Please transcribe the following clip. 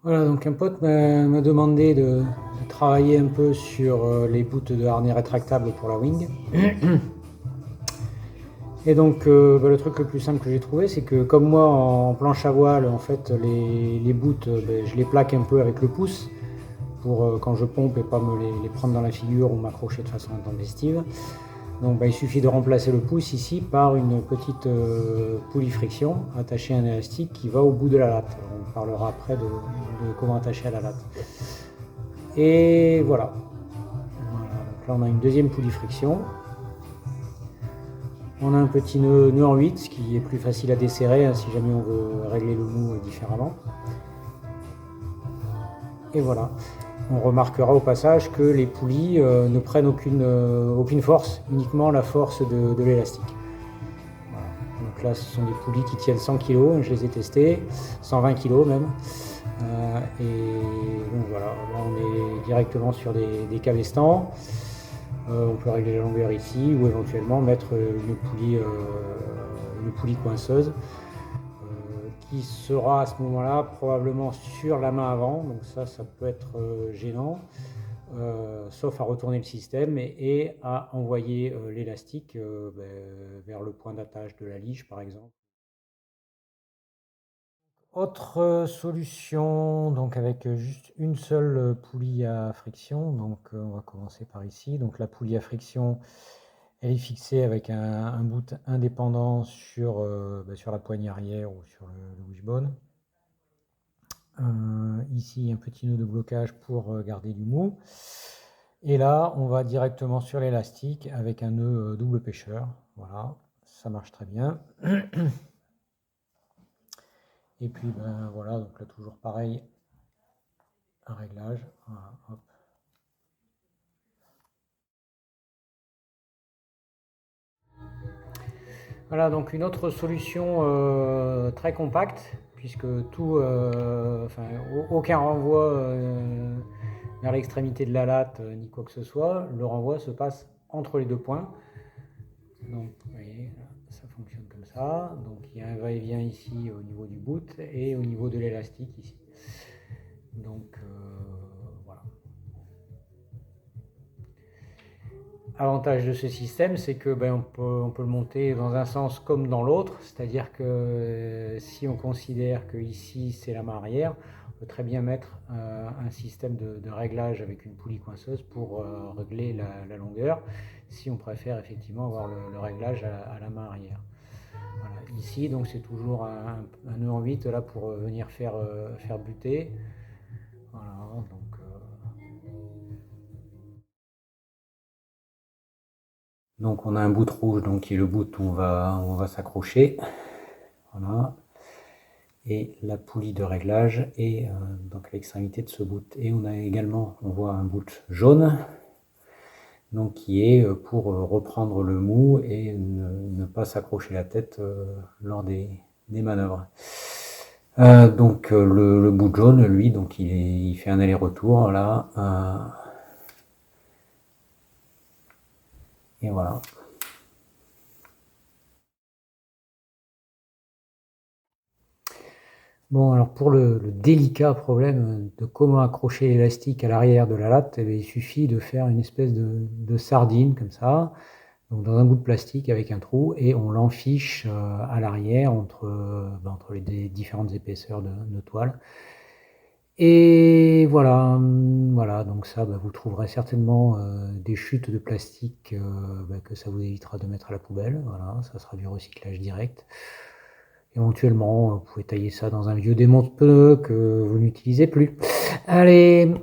Voilà, donc un pote m'a demandé de travailler un peu sur les bouts de harnais rétractables pour la wing. Et donc le truc le plus simple que j'ai trouvé, c'est que comme moi en planche à voile, en fait les bouts, je les plaque un peu avec le pouce pour quand je pompe et pas me les prendre dans la figure ou m'accrocher de façon intempestive. Donc il suffit de remplacer le pouce ici par une petite poulie friction attachée à un élastique qui va au bout de la latte. On parlera après de comment attacher à la latte. Et voilà. Donc là on a une deuxième poulie friction. On a un petit nœud en 8, ce qui est plus facile à desserrer si jamais on veut régler le mou différemment. Et voilà. On remarquera au passage que les poulies ne prennent aucune force, uniquement la force de l'élastique. Voilà. Donc là, ce sont des poulies qui tiennent 100 kg, je les ai testées, 120 kg même. Et donc voilà, là on est directement sur des cabestans. On peut régler la longueur ici ou éventuellement mettre une poulie coinceuse qui sera à ce moment-là probablement sur la main avant. Donc ça peut être gênant, sauf à retourner le système et à envoyer l'élastique vers le point d'attache de la lige par exemple. Autre solution, donc avec juste une seule poulie à friction, donc on va commencer par ici. Donc la poulie à friction, elle est fixée avec un bout indépendant sur la poignée arrière ou sur le wishbone. Ici, un petit nœud de blocage pour garder du mou. Et là, on va directement sur l'élastique avec un nœud double pêcheur. Voilà, ça marche très bien. Et puis, voilà, donc là, toujours pareil, un réglage. Voilà, hop. Voilà, donc une autre solution très compacte, puisque aucun renvoi vers l'extrémité de la latte ni quoi que ce soit. Le renvoi se passe entre les deux points. Donc, vous voyez, ça fonctionne comme ça. Donc, il y a un va-et-vient ici au niveau du boot et au niveau de l'élastique ici. Donc, voilà. Avantage de ce système, c'est que on peut le monter dans un sens comme dans l'autre, c'est-à-dire que si on considère que ici c'est la main arrière, on peut très bien mettre un système de réglage avec une poulie coinceuse pour régler la longueur, si on préfère effectivement avoir le réglage à la main arrière. Voilà. Ici, donc c'est toujours un nœud en 8 là pour venir faire buter. Voilà, donc on a un bout rouge donc qui est le bout où on va s'accrocher. Voilà. Et la poulie de réglage est donc à l'extrémité de ce bout. Et on a également, on voit un bout jaune, donc qui est pour reprendre le mou et ne pas s'accrocher la tête lors des manœuvres. Donc le bout jaune, lui, donc il fait un aller-retour là. Et voilà. Bon, alors pour le délicat problème de comment accrocher l'élastique à l'arrière de la latte, eh bien, il suffit de faire une espèce de sardine comme ça, donc dans un bout de plastique avec un trou, et on l'enfiche à l'arrière entre les différentes épaisseurs de toile. Et voilà, voilà, donc ça, vous trouverez certainement des chutes de plastique que ça vous évitera de mettre à la poubelle. Voilà, ça sera du recyclage direct. Éventuellement, vous pouvez tailler ça dans un vieux démonte-pneus que vous n'utilisez plus. Allez!